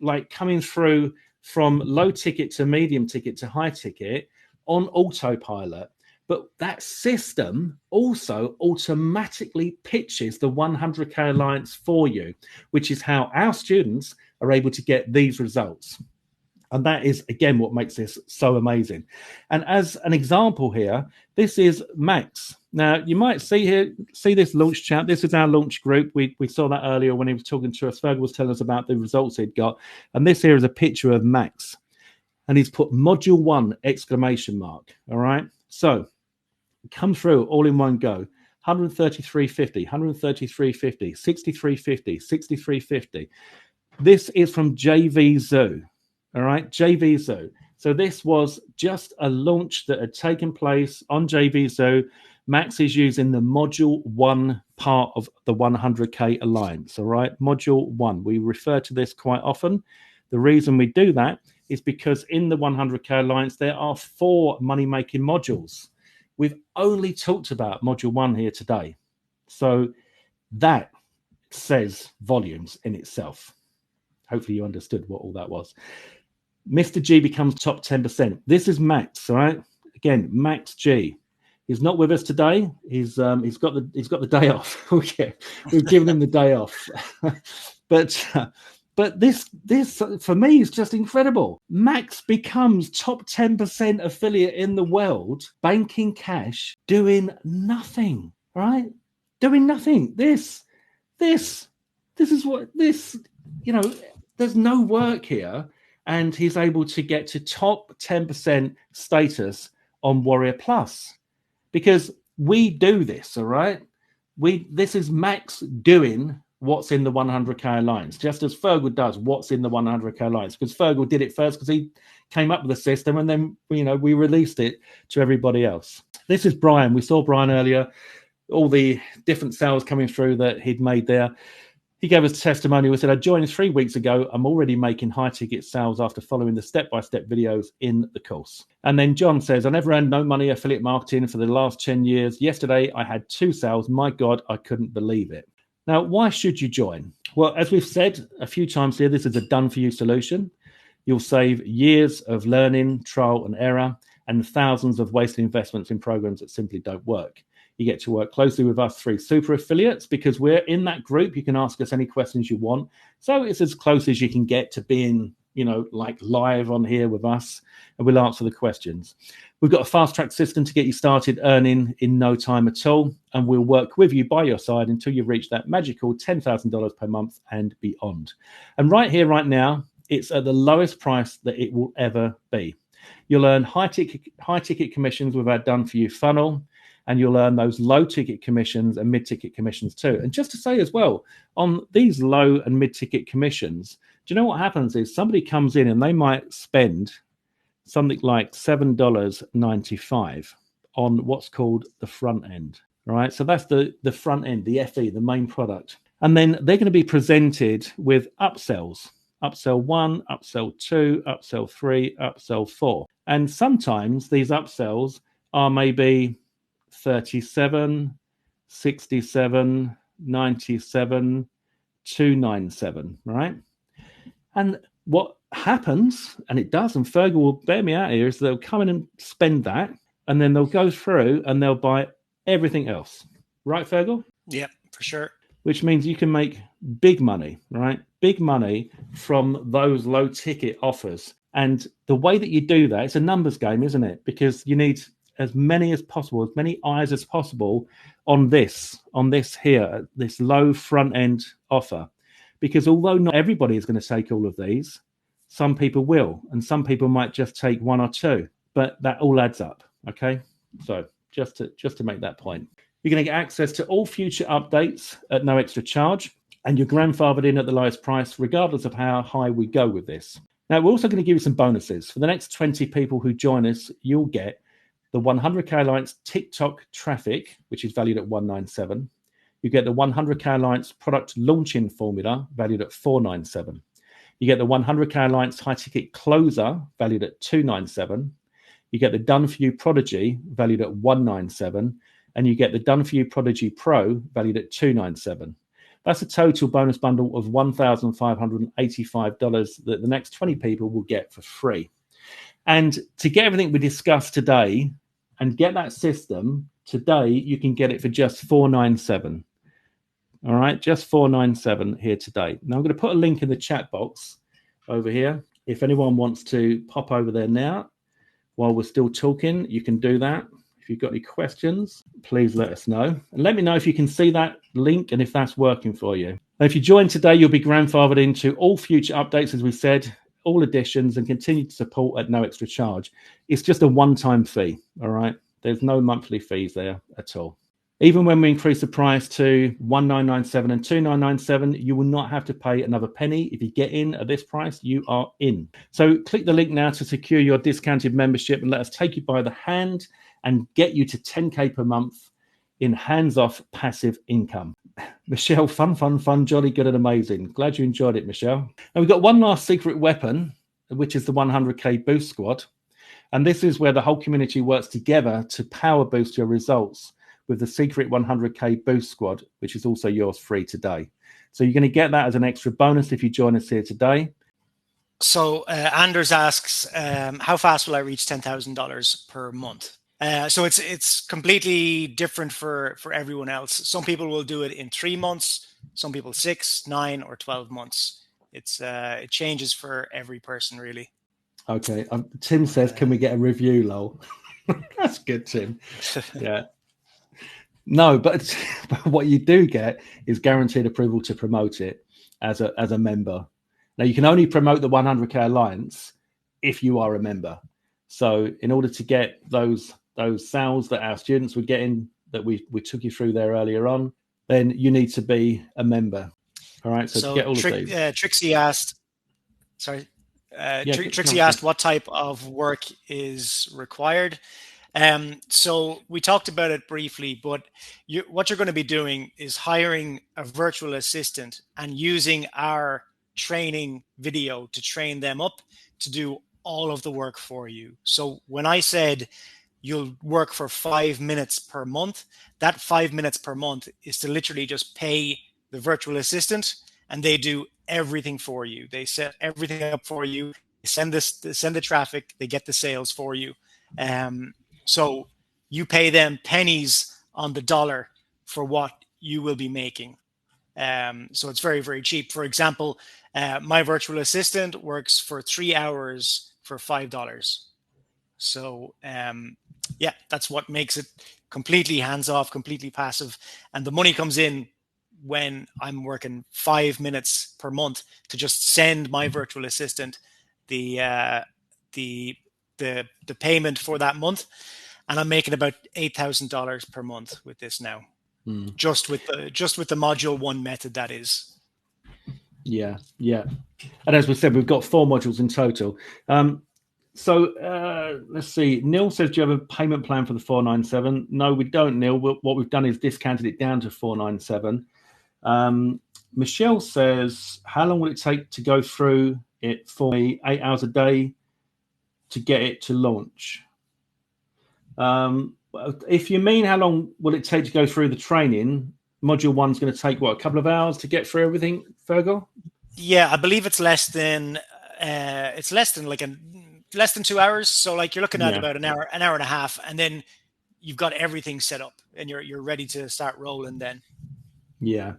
like coming through from low ticket to medium ticket to high ticket on autopilot. But that system also automatically pitches the 100K Alliance for you, which is how our students are able to get these results. And that is, again, what makes this so amazing. And as an example here, this is Max. Now, you might see this launch chat. This is our launch group. We saw that earlier when he was talking to us. Fergal was telling us about the results he'd got. And this here is a picture of Max. And he's put module 1 exclamation mark. All right. So come through all in one go. 133.50, 133.50, 63.50, 63.50. This is from JV Zoo. All right, JV Zoo. So this was just a launch that had taken place on JV Zoo. Max is using the module 1 part of the 100K Alliance. All right, module 1. We refer to this quite often. The reason we do that is because in the 100K Alliance, there are 4 money-making modules. We've only talked about module 1 here today. So that says volumes in itself. Hopefully you understood what all that was. Mr. G becomes top 10%. This is Max, all right? Again, Max G. He's not with us today. He's got the day off. Okay, we've given him the day off. But this for me is just incredible. Max becomes top 10% affiliate in the world, banking cash, doing nothing, right? Doing nothing. This is what this, there's no work here. And he's able to get to top 10% status on WarriorPlus, because we do this, all right? This is Max doing what's in the 100K Alliance, just as Fergal does what's in the 100K Alliance, because Fergal did it first because he came up with the system, and then we released it to everybody else. This is Brian. We saw Brian earlier, all the different sales coming through that he'd made there. He gave us testimony. We said, I joined 3 weeks ago. I'm already making high ticket sales after following the step-by-step videos in the course. And then John says, I never earned no money affiliate marketing for the last 10 years. Yesterday, I had 2 sales. My God, I couldn't believe it. Now, why should you join? Well, as we've said a few times here, this is a done-for-you solution. You'll save years of learning, trial and error, and thousands of wasted investments in programs that simply don't work. You get to work closely with us 3 super affiliates, because we're in that group. You can ask us any questions you want. So it's as close as you can get to being, like live on here with us, and we'll answer the questions. We've got a fast track system to get you started earning in no time at all. And we'll work with you by your side until you reach that magical $10,000 per month and beyond. And right here, right now, it's at the lowest price that it will ever be. You'll earn high ticket commissions with our done for you funnel. And you'll earn those low ticket commissions and mid ticket commissions too. And just to say as well, on these low and mid ticket commissions, do you know what happens is somebody comes in and they might spend something like $7.95 on what's called the front end, right? So that's the front end, the FE, the main product. And then they're going to be presented with upsells. Upsell 1, upsell 2, upsell 3, upsell 4. And sometimes these upsells are maybe 37, 67, 97, 297, right? And what happens, and it does, and Fergal will bear me out here, is they'll come in and spend that, and then they'll go through and they'll buy everything else. Right, Fergal? Yeah, for sure. Which means you can make big money, right? Big money from those low ticket offers. And the way that you do that, it's a numbers game, isn't it? Because you need as many as possible, as many eyes as possible on this here, this low front end offer. Because although not everybody is going to take all of these, some people will, and some people might just take 1 or 2, but that all adds up. Okay. So just to make that point. You're going to get access to all future updates at no extra charge, and you're grandfathered in at the lowest price, regardless of how high we go with this. Now, we're also going to give you some bonuses. For the next 20 people who join us, you'll get the 100K Alliance TikTok traffic, which is valued at $197. You get the 100K Alliance product launching formula, valued at $497. You get the 100K Alliance high ticket closer, valued at $297. You get the Done For You Prodigy, valued at $197. And you get the Done For You Prodigy Pro, valued at $297. That's a total bonus bundle of $1,585 that the next 20 people will get for free. And to get everything we discussed today and get that system, today you can get it for just $497. All right, just $497 here today. Now I'm going to put a link in the chat box over here. If anyone wants to pop over there now while we're still talking, you can do that. If you've got any questions, please let us know. And let me know if you can see that link and if that's working for you. And if you join today, you'll be grandfathered into all future updates, as we said, all editions, and continued support at no extra charge. It's just a one-time fee, all right? There's no monthly fees there at all. Even when we increase the price to $1,997 and $2,997, you will not have to pay another penny. If you get in at this price, you are in. So click the link now to secure your discounted membership and let us take you by the hand and get you to 10K per month in hands-off passive income. Michelle, fun, jolly good and amazing. Glad you enjoyed it, Michelle. And we've got one last secret weapon, which is the 100K Boost Squad. And this is where the whole community works together to power boost your results with the secret 100K Boost Squad, which is also yours free today. So you're going to get that as an extra bonus if you join us here today. So Anders asks, how fast will I reach $10,000 per month? So it's completely different for everyone else. Some people will do it in 3 months, some people 6, 9, or 12 months. It changes for every person, really. Okay. Tim says, can we get a review, lol? That's good, Tim. Yeah. No, but what you do get is guaranteed approval to promote it as a member. Now, you can only promote the 100K Alliance if you are a member. So in order to get those sales that our students were getting, that we took you through there earlier on, then you need to be a member. All right. So to get all of these. Trixie asked, Trixie asked what type of work is required. So we talked about it briefly, but what you're going to be doing is hiring a virtual assistant and using our training video to train them up to do all of the work for you. So when I said you'll work for 5 minutes per month, that 5 minutes per month is to literally just pay the virtual assistant and they do everything for you. They set everything up for you. They send the traffic, they get the sales for you. So you pay them pennies on the dollar for what you will be making. So it's very, very cheap. For example, my virtual assistant works for 3 hours for $5. So yeah, that's what makes it completely hands-off, completely passive. And the money comes in when I'm working 5 minutes per month to just send my virtual assistant the payment for that month, and I'm making about $8,000 per month with this now, just with the module 1 method, that is. Yeah. And as we said, we've got 4 modules in total. So let's see. Neil says, do you have a payment plan for the 497? No, we don't, Neil. What we've done is discounted it down to 497. Michelle says, how long will it take to go through it for me? 8 hours a day to get it to launch. If you mean how long will it take to go through the training, module 1's going to take a couple of hours to get through everything, Fergal? Yeah, I believe it's less than 2 hours. So like you're looking at about an hour and a half, and then you've got everything set up and you're ready to start rolling then. Yeah.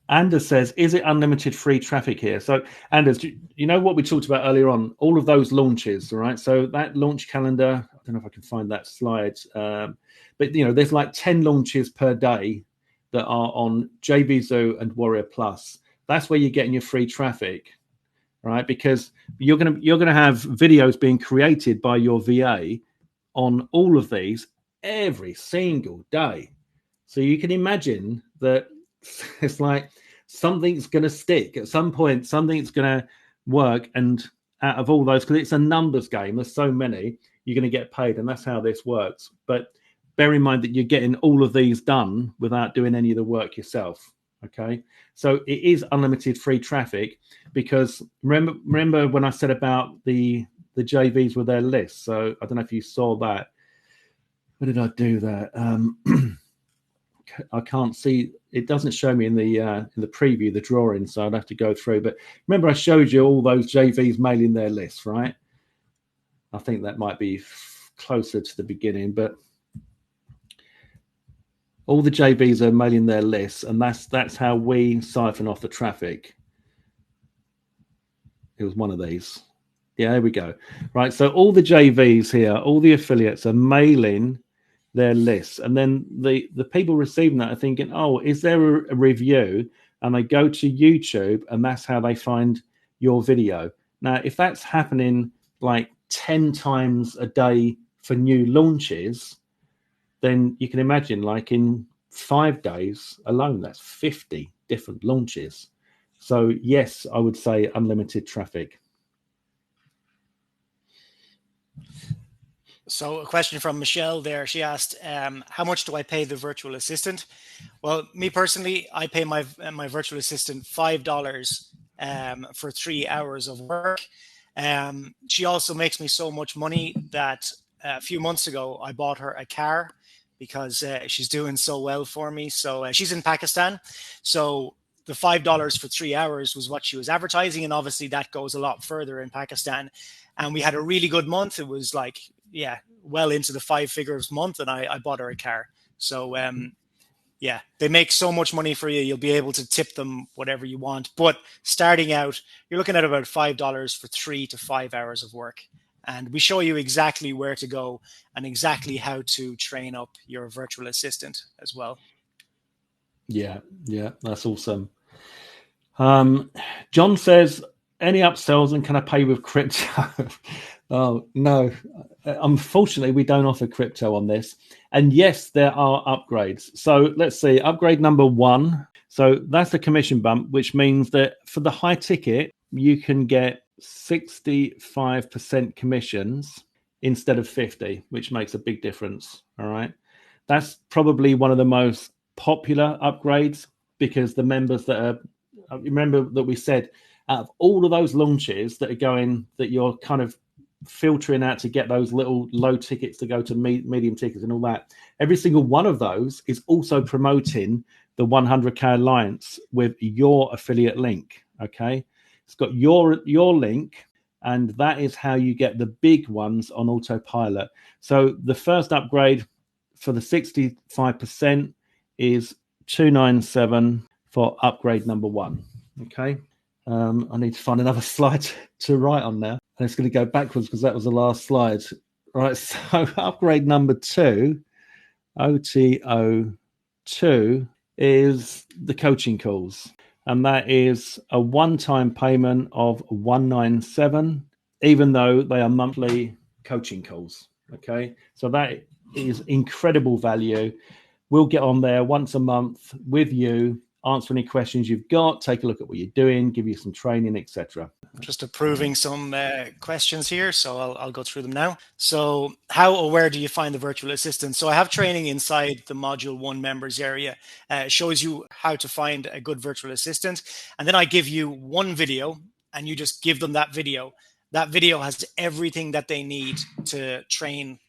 Anders says, is it unlimited free traffic here? So, Anders, you know what we talked about earlier on? All of those launches, all right? So that launch calendar, I don't know if I can find that slide, but, there's like 10 launches per day that are on JVZoo and WarriorPlus. That's where you're getting your free traffic, right? Because you're gonna have videos being created by your VA on all of these every single day. So you can imagine that it's like something's going to stick at some point. Something's going to work, and out of all those, because it's a numbers game, there's so many, you're going to get paid, and that's how this works. But bear in mind that you're getting all of these done without doing any of the work yourself. Okay, so it is unlimited free traffic, because remember when I said about the JVs with their list. So I don't know if you saw that. Where did I do that? I can't see. It doesn't show me in the preview, the drawing, so I'd have to go through. But remember, I showed you all those JVs mailing their lists, right? I think that might be closer to the beginning, but all the JVs are mailing their lists, and that's how we siphon off the traffic. It was one of these. Yeah, there we go. Right, so all the JVs here, all the affiliates are mailing their lists, and then the people receiving that are thinking, oh, is there a review? And they go to YouTube, and that's how they find your video. Now, if that's happening like 10 times a day for new launches, then you can imagine, like in 5 days alone, that's 50 different launches. So yes, I would say unlimited traffic. So a question from Michelle there. She asked, how much do I pay the virtual assistant? Well, me personally, I pay my virtual assistant $5 for 3 hours of work. She also makes me so much money that a few months ago, I bought her a car because she's doing so well for me. So she's in Pakistan. So the $5 for 3 hours was what she was advertising. And obviously that goes a lot further in Pakistan. And we had a really good month. It was like, yeah, well into the 5 figures month, and I bought her a car. So yeah, they make so much money for you. You'll be able to tip them whatever you want. But starting out, you're looking at about $5 for 3 to 5 hours of work. And we show you exactly where to go and exactly how to train up your virtual assistant as well. Yeah, that's awesome. John says, any upsells, and can I pay with crypto? Oh, no. Unfortunately, we don't offer crypto on this. And yes, there are upgrades. So let's see, upgrade number 1. So that's the commission bump, which means that for the high ticket, you can get 65% commissions instead of 50, which makes a big difference. All right. That's probably one of the most popular upgrades, because the members that are, remember that we said, out of all of those launches that are going, that you're kind of filtering out to get those little low tickets to go to medium tickets and all that, every single one of those is also promoting the 100K Alliance with your affiliate link. Okay, it's got your link, and that is how you get the big ones on autopilot. So the first upgrade for the 65% is $297 for upgrade number 1. Okay. I need to find another slide to write on now. And it's going to go backwards because that was the last slide. Right, so upgrade number 2, OTO2, is the coaching calls. And that is a one-time payment of $197, even though they are monthly coaching calls. Okay, so that is incredible value. We'll get on there once a month with you, answer any questions you've got, take a look at what you're doing, give you some training, etc. Just approving some questions here, so I'll go through them now. So how or where do you find the virtual assistant? So I have training inside the Module 1 members area. It shows you how to find a good virtual assistant. And then I give you one video, and you just give them that video. That video has everything that they need to train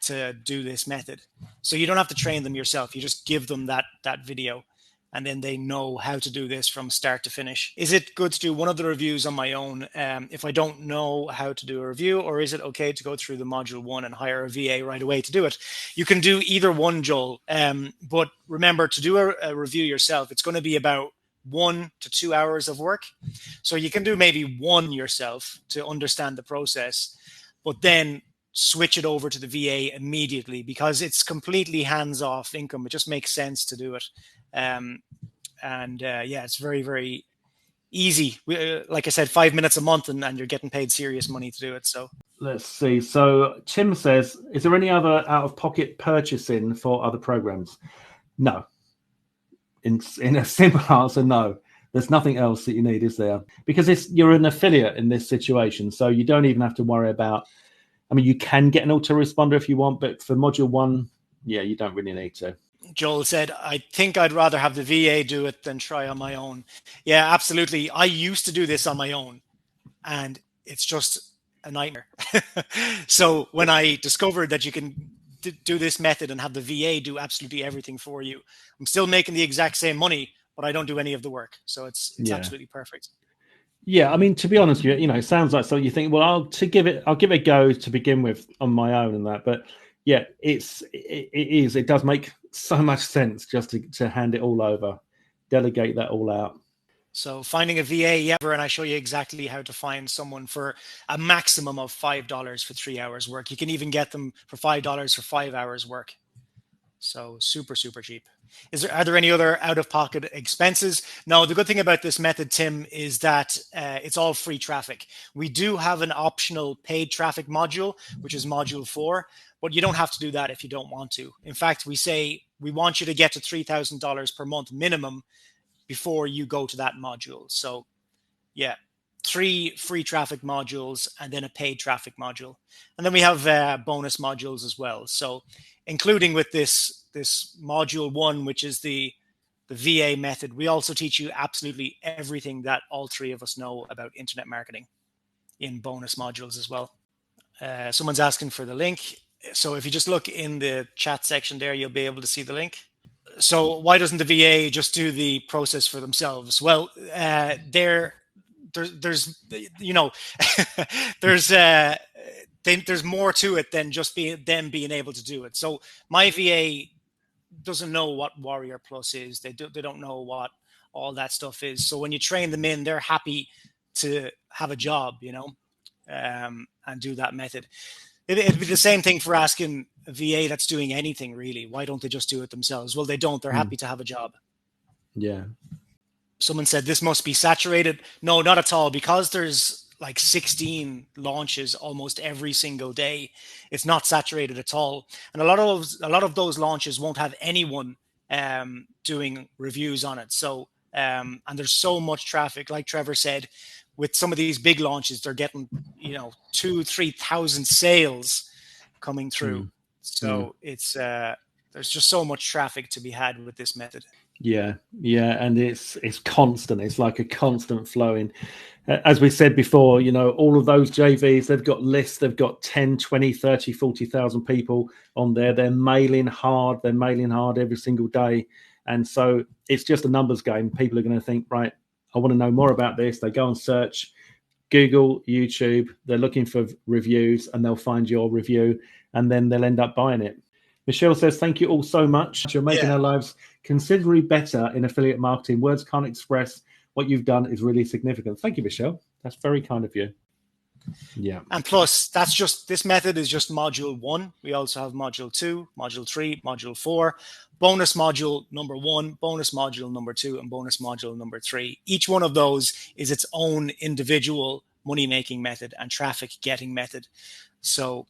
to do this method. So you don't have to train them yourself. You just give them that video, and then they know how to do this from start to finish. Is it good to do one of the reviews on my own if I don't know how to do a review, or is it okay to go through the Module 1 and hire a VA right away to do it? You can do either one, Joel. But remember, to do a review yourself, it's going to be about 1 to 2 hours of work. So you can do maybe one yourself to understand the process, but then switch it over to the VA immediately, because it's completely hands-off income. It just makes sense to do it. Yeah, it's very, very easy. Like I said, 5 minutes a month, and you're getting paid serious money to do it. So let's see. So Tim says, is there any other out-of-pocket purchasing for other programs? No. In a simple answer, no. There's nothing else that you need, is there? Because you're an affiliate in this situation, so you don't even have to worry about. I mean, you can get an autoresponder if you want, but for module 1, yeah, you don't really need to. Joel said, I think I'd rather have the VA do it than try on my own. Yeah, absolutely. I used to do this on my own, and it's just a nightmare. So when I discovered that you can do this method and have the VA do absolutely everything for you, I'm still making the exact same money, but I don't do any of the work. So it's absolutely perfect. Yeah, I mean, to be honest with you, it sounds like something you think, well, I'll give it a go to begin with on my own and that. But yeah, it does make so much sense just to hand it all over, delegate that all out. So finding a VA, and I show you exactly how to find someone for a maximum of $5 for 3 hours work. You can even get them for $5 for 5 hours work. So super, super cheap. Are there any other out-of-pocket expenses? No, the good thing about this method, Tim, is that it's all free traffic. We do have an optional paid traffic module, which is module 4, but you don't have to do that if you don't want to. In fact, we say we want you to get to $3,000 per month minimum before you go to that module. So yeah, 3 free traffic modules and then a paid traffic module. And then we have bonus modules as well. So including with this module 1, which is the VA method, we also teach you absolutely everything that all 3 of us know about internet marketing in bonus modules as well. Someone's asking for the link. So if you just look in the chat section there, you'll be able to see the link. So why doesn't the VA just do the process for themselves? Well, there's there's more to it than just them being able to do it. So my VA doesn't know what WarriorPlus is. They don't know what all that stuff is. So when you train them in, they're happy to have a job, and do that method. It'd be the same thing for asking a VA that's doing anything, really. Why don't they just do it themselves? Well, they don't. They're happy to have a job. Yeah. Someone said this must be saturated. No, not at all. Because there's like 16 launches almost every single day, it's not saturated at all. And a lot of those launches won't have anyone doing reviews on it. So and there's so much traffic, like Trevor said. With some of these big launches, they're getting 2,000-3,000 sales coming through. So it's there's just so much traffic to be had with this method. Yeah, and it's constant. It's like a constant flowing. As we said before, all of those JVs, they've got lists. They've got 10, 20, 30, 40,000 people on there. They're mailing hard. Every single day. And so it's just a numbers game. People are going to think, right, I want to know more about this. They go and search Google, YouTube. They're looking for reviews and they'll find your review and then they'll end up buying it. Michelle says, thank you all so much. You're making our lives considerably better in affiliate marketing. Words can't express what you've done is really significant. Thank you, Michelle. That's very kind of you. Yeah. And plus, this method is just module 1. We also have module 2, module 3, module 4, bonus module number 1, bonus module number 2, and bonus module number 3. Each one of those is its own individual money-making method and traffic getting method. So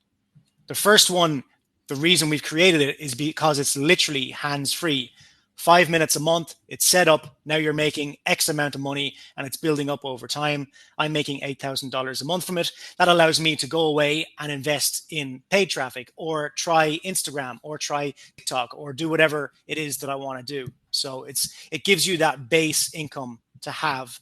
the first one, the reason we've created it is because it's literally hands-free. 5 minutes a month, it's set up. Now you're making X amount of money and it's building up over time. I'm making $8,000 a month from it. That allows me to go away and invest in paid traffic or try Instagram or try TikTok or do whatever it is that I want to do. So it gives you that base income to have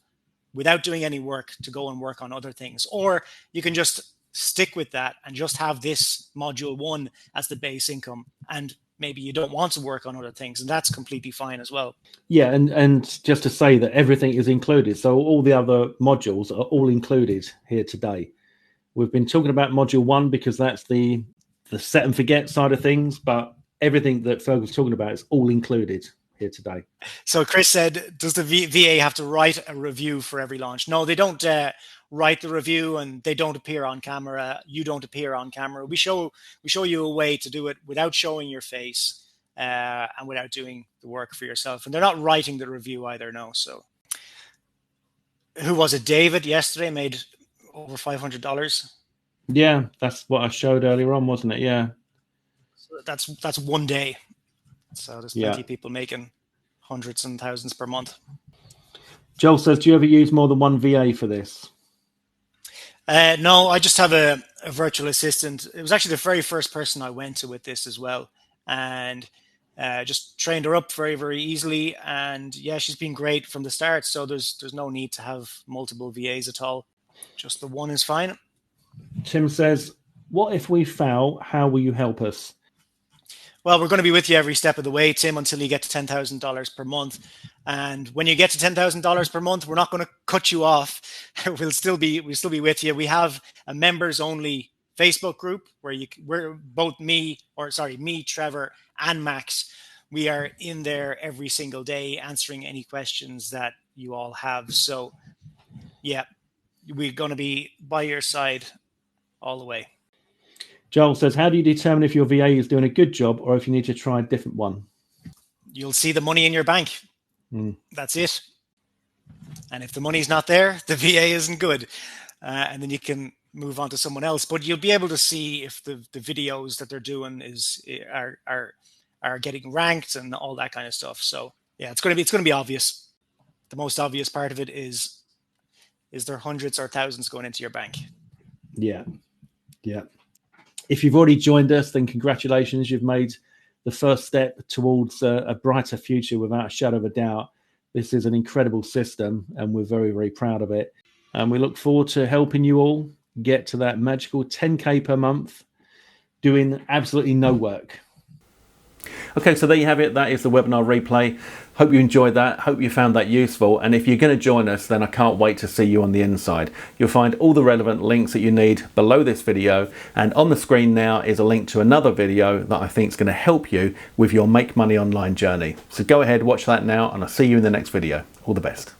without doing any work to go and work on other things. Or you can just stick with that and just have this module 1 as the base income, and maybe you don't want to work on other things, and that's completely fine as well. Yeah, and just to say that everything is included. So all the other modules are all included here today. We've been talking about module 1 because that's the set and forget side of things, but everything that Fergal's talking about is all included here today. So Chris said, does the VA have to write a review for every launch? No, they don't write the review and they don't appear on camera. You don't appear on camera. We show you a way to do it without showing your face and without doing the work for yourself. And they're not writing the review either, no. So who was it? David yesterday made over $500. Yeah, that's what I showed earlier on, wasn't it? Yeah. So that's one day. So there's Yeah. plenty of people making hundreds and thousands per month. Joel says, do you ever use more than one VA for this? No, I just have a virtual assistant. It was actually the very first person I went to with this as well. And just trained her up very, very easily. And yeah, she's been great from the start. So there's no need to have multiple VAs at all. Just the one is fine. Tim says, what if we fail? How will you help us? Well, we're going to be with you every step of the way, Tim, until you get to $10,000 per month. And when you get to $10,000 per month, we're not going to cut you off. We'll still be with you. We have a members only Facebook group where we're both me, Trevor, and Max. We are in there every single day answering any questions that you all have. So, yeah, we're going to be by your side all the way. Joel says, how do you determine if your VA is doing a good job or if you need to try a different one? You'll see the money in your bank. That's it. And if the money's not there, the VA isn't good. And then you can move on to someone else. But you'll be able to see if the videos that they're doing are getting ranked and all that kind of stuff. So yeah, it's going to be obvious. The most obvious part of it is there hundreds or thousands going into your bank? Yeah. If you've already joined us, then congratulations. You've made the first step towards a brighter future without a shadow of a doubt. This is an incredible system and we're very, very proud of it. And we look forward to helping you all get to that magical 10K per month doing absolutely no work. Okay, so there you have it. That is the webinar replay. Hope you enjoyed that. Hope you found that useful. And if you're going to join us, then I can't wait to see you on the inside. You'll find all the relevant links that you need below this video. And on the screen now is a link to another video that I think is going to help you with your Make Money Online journey. So go ahead, watch that now, and I'll see you in the next video. All the best.